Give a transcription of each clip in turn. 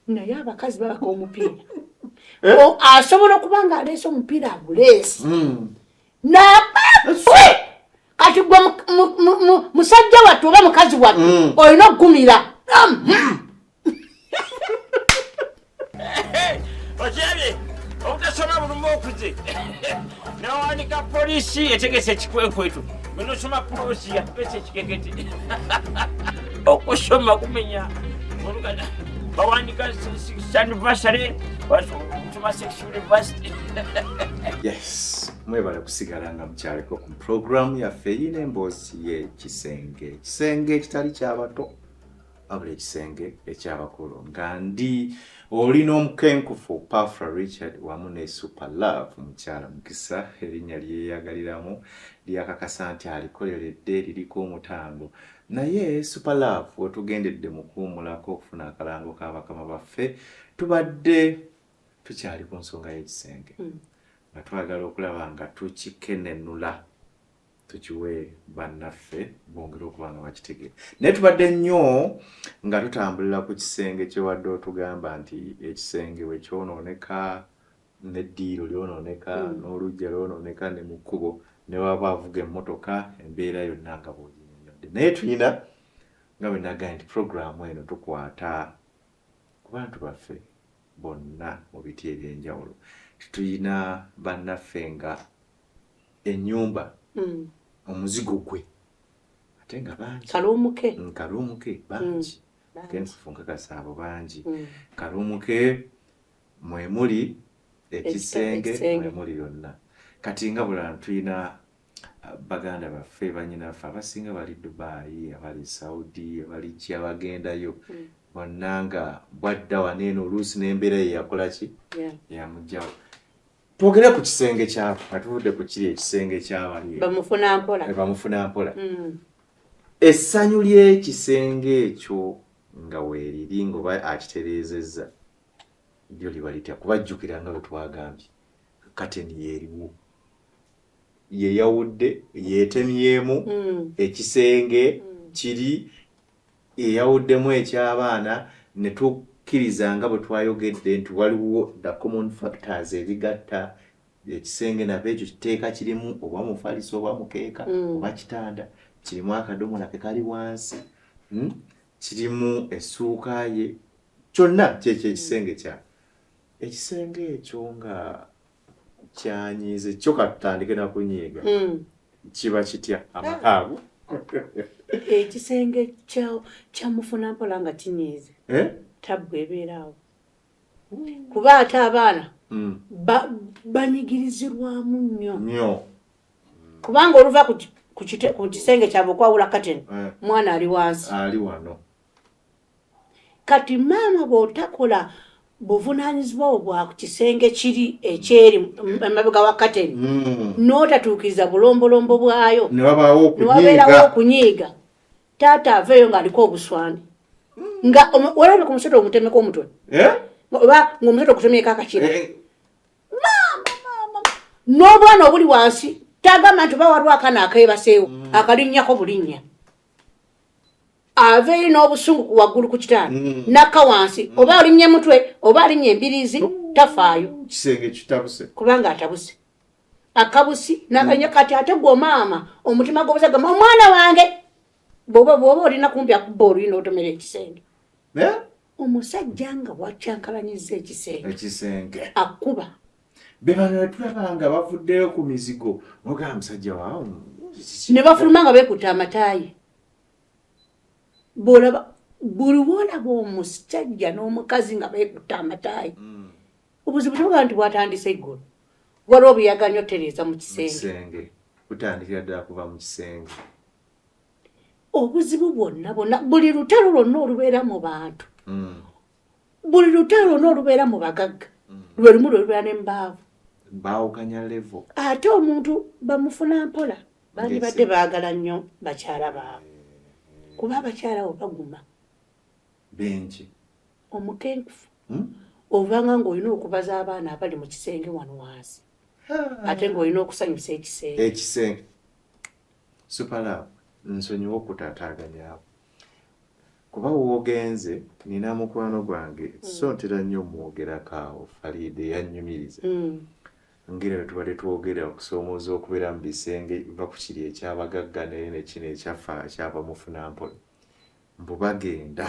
naye abakazi babaka omupiira asobola kubanga aleese omupiira aguleesi nabafe kati gwe musajja wattu oba mukazi wattu olina okugumira okyabye obutasoma bulumu okuze nawanika polisi etegese ekikwenkwetu bwenosoma polisi yapesa ekikeketi okusoma kumenya olugana bawandika anniversary basoma sex university. Yes, mwebale kusigala nga mukyaleko ku program yaffe eyina emboozi y'ekisenge. Ekisenge ekitali ky'abato wabula ekisenge eky'abakulu nga ndi olina omukenkufu Pafra Richard wamu ne Super Love mukyala mukisa erinnya lyeyagaliramu lyakakasa nti alikoleredde liriko omutango naye Super Love wetugendedde mu kuwummulako okufuna akalango k'abakama baffe tubadde tukyali ku nsonga y'ekisenge nga twagala okulaba nga tukikenenula tukiwe bannaffe bongera okuba nga bakitegeera naye tubadde nnyo nga tutambulira ku kisenge kyewadde otugamba nti ekisenge bwe kyonooneka n'eddiiro lyonooneka n'olujja lwonooneka ne mu kkubo ne waba avuga emmotoka embeera yonna nga bw'oginyonyodde naye tulina nga bwe nagambye nti puroguraamu eno tukwata ku bantu baffe bonna mu biti eby'enjawulo tulina bannaffe nga ennyumba omuzigo gwe ate nga bangi kalumuke bangi kenfufu nkakasaabo bangi kalumuke mwemuli ekisenge mwemuli yonna kati nga bulala tulina baganda baffe banyinaffe abasinga bali Dubai abali Saudi abali ki abagendayo bonna nga bwadda waneeno oluusi n'embeera ye yakolaki yamugjawo twogere ku kisenge kyabo nga tuvudde ku kiri ekisenge ky'abali bamufuna mpola essanyu ly'ekisenge ekyo nga weeriri ng'oba akitereezezza lyo liba litya kubajjukira nga bwe twagambye kateni yeeriwo yeyawudde yeetemyemu ekisenge kiri yeyawuddemu eky'abaana ne tukkiriza nga bwe twayogedde nti waliwo the common factors ebigatta ekisenge nabyo ekyo kiteeka kirimu oba mufaliso oba mukeeka oba kitanda kirimu akadomola ke kali wansi kirimu essuuka ye kyonna kyekyo ekisenge kya ekisenge ekyo nga kyanyiize kyo katutandike na kunyiiga kiba kitya amakaago ekisenge kyamufuna mpola nga kinyiize tabbu ebeeraawo kuba ate abaana banyigirizirwamu nnyo kubanga oluva ku kisenge kyabwe okwawula kateni mwana ali wansi ali wano kati maama bw'otakola buvunaanyizibwa obwa ku kisenge kiri ekyeri emabega wa kateni n'otatuukiriza bulombolombo bwayo ne wabeerawo okunyiiga taata aveeyo ng'aliko obuswani nga walabe ku musota omutemeko omutwe oba ng'omusota okutemyeko akakira n'obwana obuli wansi tagama nti oba waliwo akaana akeebaseewo akalinnyako bulinnya aveeyo n'obusungu waggulu ku kitanda nakka wansi oba alinnye mutwe oba alinnye embirizi tafaayo kisenge kitabuse kubanga atabuse akabusi nakanya kati ate gwo maama omutima gw'obusagama omwana wange bw'oba olina kumpi akubba oluyina otomera ekisenge omusajja nga wakyankalanyizza ekisenge akuba bebano tulaba nga bavuddeyo ku mizigo nogaa musajja waawo ne bafuluma nga beekutta amataayi bw'olaba buli woolaba omusajja n'omukazi nga beekutta amataayi obuzibu tobuga nti bwatandise eggulu waliwo obuyaganya otereeza mu kisenge kutandikira ddala kuva mu kisenge obuzibu bwonna buli lutalo lwonna olubeera mu bantu buli lutalo lwonna olubeera mu bagagga lwe lumu lwe lubeera n'embaavu baawukanya levo ate omuntu bamufuna mpola bandibadde baagala nnyo bakyala baabwe kuba abakyala abo baguma benki omukenkufu ovanga ng'olina okubaza abaana abali mu kisenge wano wansi ate ng'olina okusanyusa ekisenge Super Love nsonyiwa okutaataaganyaawo kuba woogenze nina mukwano gwange so ntera nnyo mwogerakaawo Faride yannyumiriza ngera bwe tubadde twogera okusoomooza okubeera mu bisenge va ku kiri ekyabagagga naye ne kino ekyafa kyava mufunampolo mbu bagenda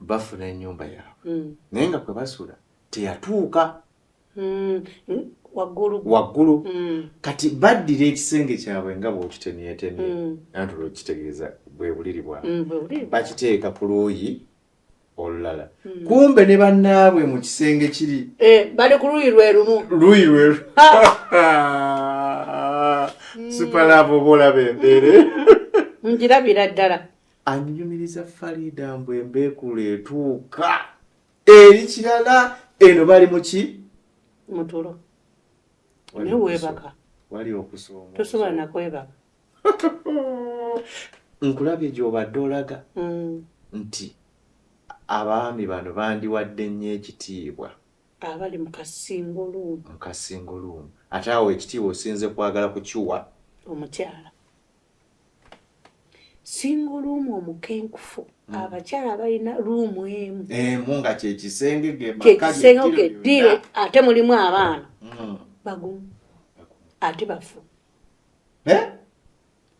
bafuna ennyumba yaabwe naye nga kwe basula teyatuuka waggulu kati baddira ekisenge kyabwe nga bw'okitenietemye anti olwokitegeeza bwe buliri bwabwe bakiteeka ku luuyi olulala kumbe ne bannaabwe mu kisenge kiri bali ku luuyi lwerumu supalabo boolaba embeere ngirabira ddala anyumiriza Farida mbu embeekulu etuuka eri kirala eno bali mu ki mutulo ne weebaka wali okusoma tosobola nakwebaka nkulabye gy'obadde olaga nti abaami bano bandiwadde nnyo ekitiibwa abali mu kasingoluumu ate awo ekitiibwa osinze kwagala kukiwa omukyala singoluumu omukenkufu abakyala balina luumu emu nga kyekisenge geddiro ate mulimu abaana bagumu ate bafu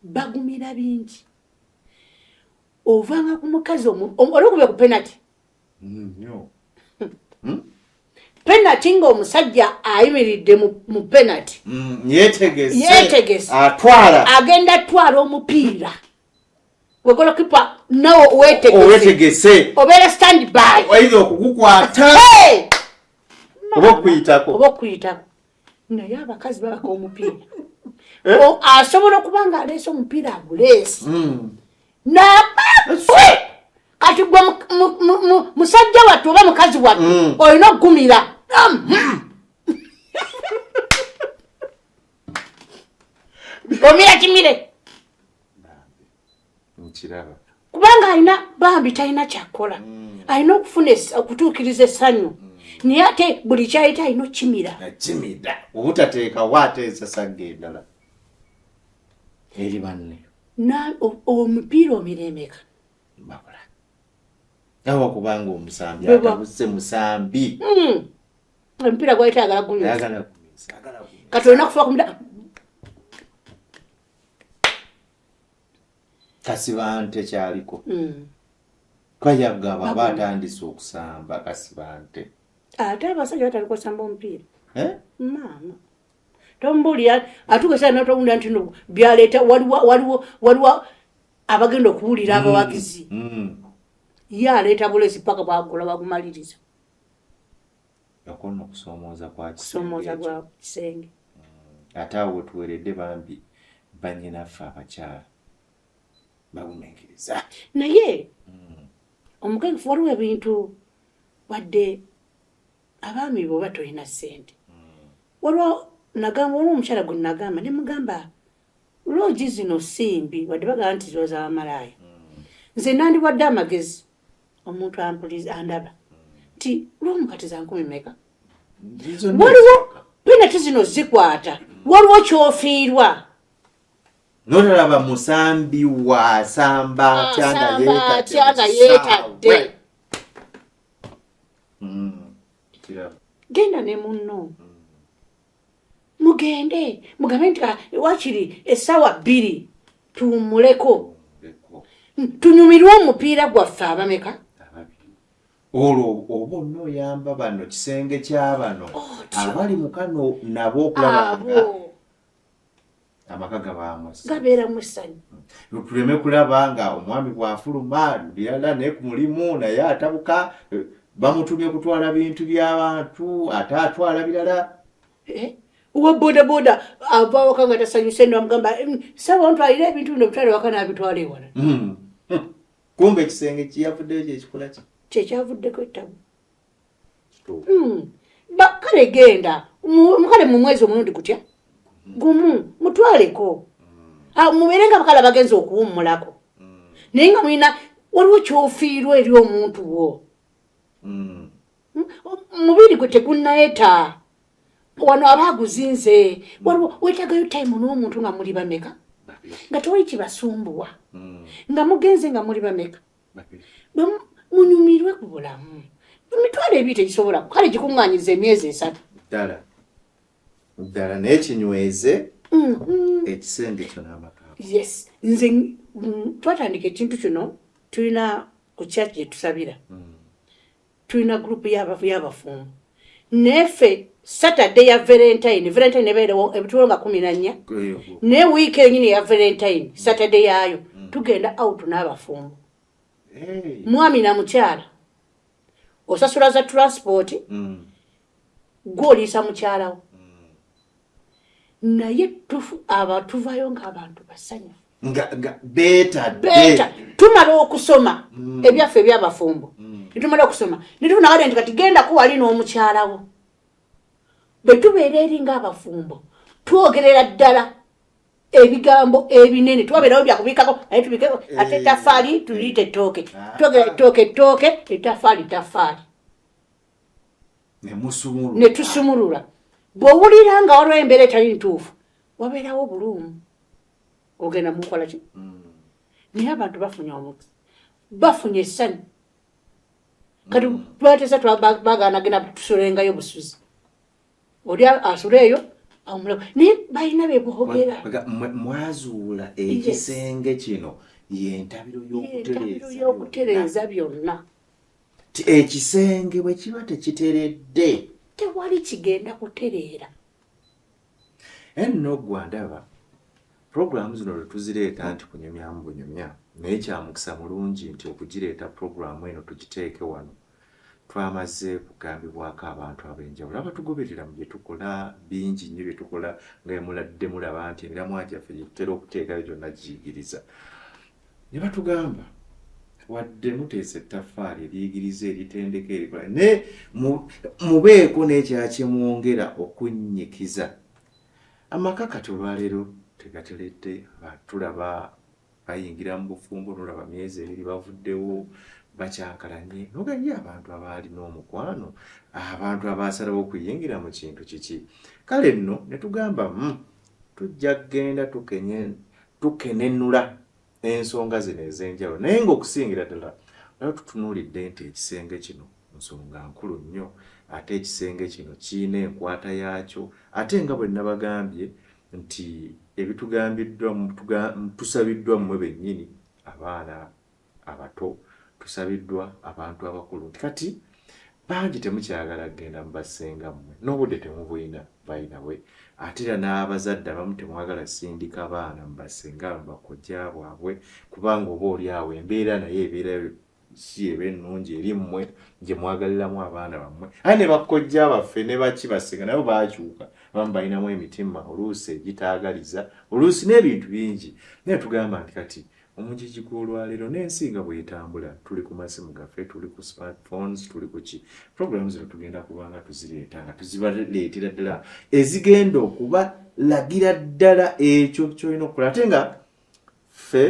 bagumira bingi ovanga ku mukazi olwokuba ku penati penati ng'omusajja ayimiridde mu penati yeetegese agenda atwala omupiira wegolokipa nawo weetegese obeera stand by oyinza okugukwata oba okuyitako naye abakazi babaka omupiira asobola okuba nga aleese omupiira aguleesi nabafe kati gwe musajja wattu oba mukazi wattu olina okugumira omira kimire kubanga alina bambi talina kyakola alina okufuna okutuukiriza essanyu naye ate buli kyayita alina okimira obutateekawo ateesa sagga endala eri banne omupiira omiremeka bakola awo kubanga omusambi atabuse musambi omupiira gwayita agala gumisa kati olina kufa kumida kasibante kyaliko twayagaba aba atandise okusamba kasibante ate abasajja bataliko samba omupiira maama tombulira atukesa natowunda nti no byaleeta waliwo abagenda okuwulira abawagizi ye aleeta bulesi paka bwagola bagumaliriza yakonna okusoomooza kwa kisenge ate awo wetuweredde bambi banyinaffe abakyala bagumenkiriza naye omukenfu waliwo ebintu wadde abaami boba tolina ssente waliwo nagamba waliwo omukyala gwe nagamba ne mugamba loogi zino simbi wadde bagamba nti ziba z'abamalaaya nze nandiwadde amagezi omuntu andaba nti lwomukati za 10 meka waliwo penati zino zikwata waliwo kyofiirwa notalaba musambi wasamba tyanga yeetadde genda ne munno mugende mugambe nti wakiri essaawa 2 tuwummuleko tunyumirwe omupiira gwaffe abameka olwo oba onooyamba bano kisenge ky'abano abali mukano nabo okulaba amaka gabeeramu essanyu tuleme kulaba nga omwami bw'afuluma birala naye ku mulimu naye atabuka bamutumye kutwala bintu by'abantu ate atwala birala uwa bodaboda avawaka nga tasanyuse namugamba sawa ntwalira ebintu bino bitwale waka n'abitwala ewala kumbe ekisenge kiyavuddeyo kyekikola ki kyekyavuddeko ettabu kale genda mukale mu mwezi omulundi gutya gumu mutwaleko mubeere nga bakala bagenza okuwummulako naye nga mulina waliwo kyofiirwa eri omuntu wo mubiri gwe tegunnayeta wano abaaguzinze waliwo weetagayo time n'omuntu nga muli bameka nga tewali kibasumbuwa nga mugenze nga muli bameka munyumirwe ku bulamu emitwalo ebiri tegisobola kale gikuŋŋaanyiriza emyezi 3 ddala naye kinyweze ekisenge kyo n'amaka. Yes, nze twatandika ekintu kino tulina ku church gye tusabira tulina gurupu y'abafumbo nefe Saturday ya Valentine nebeerewo ebitulo nga 14 ne wiiki enyini ya Valentine Saturday yayo tugenda out n'abafumbo mwami na mukyala osasula za transport gw'oliisa mukyalawo naye tuvayo ng'abantu basanyufu nga beta tumala okusoma ebyaffe ebyabafumbo tumala okusoma nitunawadde nti kati genda kuwali n'omukyalawo bwe tubeera eri ng'abafumbo twogerera ddala ebigambo ebinene tuwabeerawo byakubikako naye tubikeko ate etafaali tuliyita ettooke twogera etafaali ne tusumulula bw'owulira nga waliwo embeera etali ntuufu wabeerawo buluumu ogenda mukola ki naye abantu bafunye omukisa bafunye essanyu kati twatesa baganagenda tusolengayo busuzi oli asuleeyo naye balina bebogera mwazuula ekisenge kino yentabiro y'okutereeza byonna ekisenge bwe kiba tekiteredde tewali kigenda kutereera enno gwandaba programu zino lwetuzireeta nti kunyumyamu bunyumya naye kyamukisa mulungi nti okugireeta programu eno tugiteeke wano twamaze kugambibwako abantu ab'enjawulo abatugoberera mu bye tukola bingi nnyo bye tukola nga muladde mulaba nti emiramwa gyaffe gye tutera okuteekayo gyonna giyigiriza ne batugamba wadde muteesa ettaffaali eriyigiriza eritendeka erikola ne mubeeko n'ekyakimwongera okunnyikiza amaka kati olwaleero tegateredde tulaba bayingira mu bufumbo nolaba myezi 2 bavuddewo bakyankalanye nogaye abantu abaali n'omukwano abantu abasalawo okuyingira mu kintu kiki kale nno ne tugamba tujja kgenda tukenenula ensonga zino ez'enjawulo naye ng'okusingira ddala olaba tutunuulidde nti ekisenge kino nsonga nkulu nnyo ate ekisenge kino kiina enkwata yaakyo ate nga bwe nabagambye nti ebitugambiddwa tusabiddwa mmwe bennyini abaana abato tusabiddwa abantu abakulu nti kati bangi temukyagala kgenda mubasenga mmwe n'obudde temubuyina bayinawe ate era n'abazadde abamu temwagala sindika baana mubasenga mubakojja bwabwe kubanga oba oli awo embeera naye ebeera si eba ennungi eri mmwe gye mwagaliramu abaana bammwe aye ne bakojja baffe ne baki basenga nabo baakyuka abamu balinamu emitima oluusi egitaagaliza oluusi n'ebintu bingi naye tugamba nti kati omugigi gw'olwaleero n'ensi nga bw'etambula tuli ku masimu gaffe tuli ku smartphones tuli ku ki programu zino tugenda kubanga tuzireeta nga tuzibaleetera ddala ezigenda okubalagira ddala ekyo kyolina okukola ate nga ffe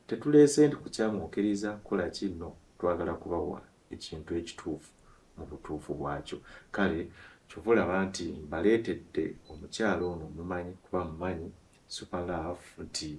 tetuleese nti kukyamwokiriza kukola kino twagala kubawa ekintu ekituufu mu butuufu bwakyo kale kyova olaba nti mbaleetedde omukyala ono mumanyi kuba mumanyi Superlove nti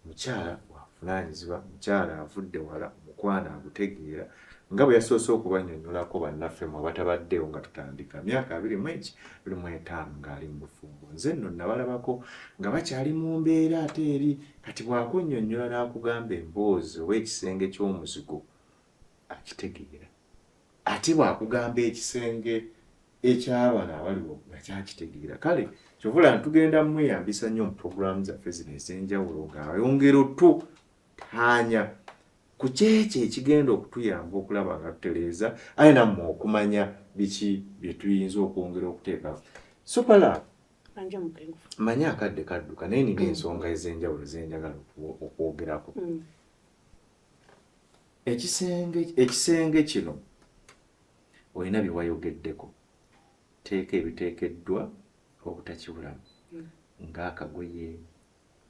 mukyala wavunaanyizibwa mukyala avudde wala omukwana agutegeera nga bwe yasoose okubannyonnyolako bannaffe mwe batabaddewo nga tutandika myaka 25 ng'ali mu bufumbo nze nno nabalabako nga bakyali mu mbeera ate eri kati bw'akunnyonnyola n'akugamba emboozi oba ekisenge ky'omuzigo akitegeera ate bw'akugamba ekisenge eky'abaana abaliwo nga kyakitegeera kale kyovula ntugenda mweyambisa nnyo mu programu zaffe zino ez'enjawulo ng'ayongera otutaanya ku kyekyo ekigenda okutuyamba okulaba nga tutereeza aye nammwe okumanya biki bye tuyinza okwongera okuteeka Superlove manyi akadde kadduka naye nina ensonga ez'enjawulo zenjagala okwogerako ekisenge kino olina bye wayogeddeko teeka ebiteekeddwa obutakibulamu ng'akagoye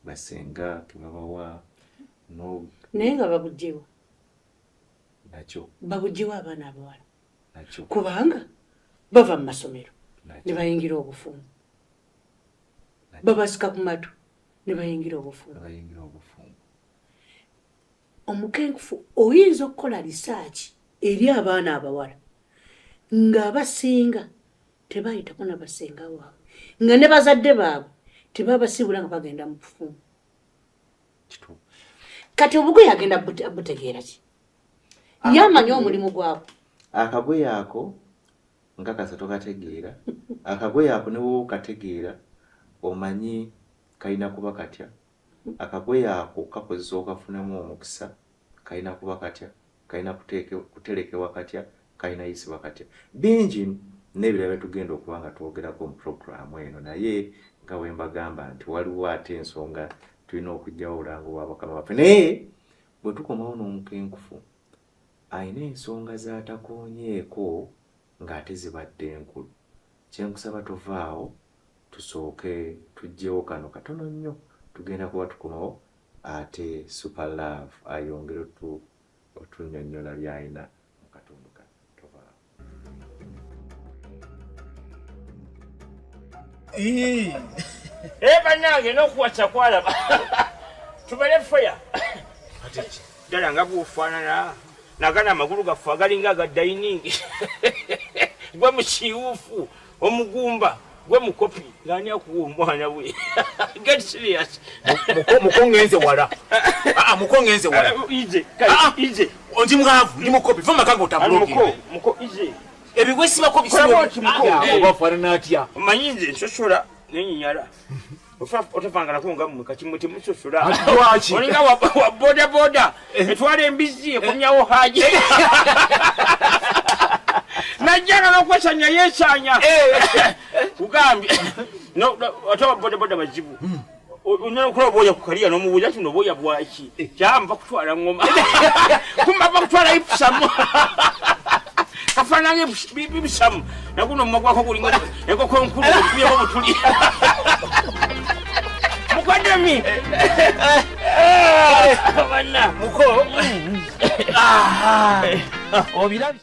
basenga kebabawa naye nga babugyewo nakyo babugyewo abaana abawala nakyo kubanga bava mu masomero ne bayingira obufumbo babasika ku matu ne bayingira obufumbo. Omukenkufu oyinza okukola research eri abaana abawala ng'abasinga tebayitako n'abasenga waabwe nga ne bazadde baabwe tebabasiibula nga bagenda mu bufumbo. Kati obugoye agenda butegeera ki? Yamanya omulimu gwabwe. Akagoye ako nkakasa tokategeera. Akagoye ako ne wowe okategeera omanyi kalina kuba katya. Akagoye ako kakozesa okafunamu omukisa kalina kuba katya. Kalina kuterekebwa katya. Kalina yisibwa katya. Bingi n'ebirala tugenda okuba nga twogerako mu programu eno naye nga bwe mbagamba nti waliwo ate ensonga tulina okujjawo obulango bwa bakama baffe. Naye bwe tukomawo n'omukenkufu ayina ensonga z'atakoonyeeko ng'ate zibadde enkulu. Kyenkusaba tovaawo tusooke tuggyewo kano katono nnyo tugenda kuba tukomawo ate Super Love ayongere otunnyonnyola by'ayina mu katundu kano. Tovaawo. Bannange n'okuwasa kwalaba tubale feya ddala nga bw'ofaanana nagana amagulu gaffe agalinga aga dayiningi gwe mukiwuufu omugumba gwe mukopi ng'ani akuwa omwana we. Get serious. Mukongenze wala. Mukongenze wala. Ize. Onji mwavu ndi mukopi fama kanga otabulogire. Muko ize. Ebiwesibako bisabo obafaanana atya. Manyinze nsosola n'enyinyala. Otavangala kunga mu kakimuti musosola. Lwaki? Olinga wa boda etwala embizi ekomyawo haji. Najjaga n'okwesanya yeesanya. Kugambye no atawa boda bazibu. Unyana okuloba oya kukaliya n'omubuuza kino oboya bwaki. Kyamba kutwala ngoma. Kumba kutwala ipusamu. Kafanange bibisamu. Nakuno mmagwako kulinga enkoko enkulu okuyeko butuli. Mukademi. Bana. Muko. Obirabye.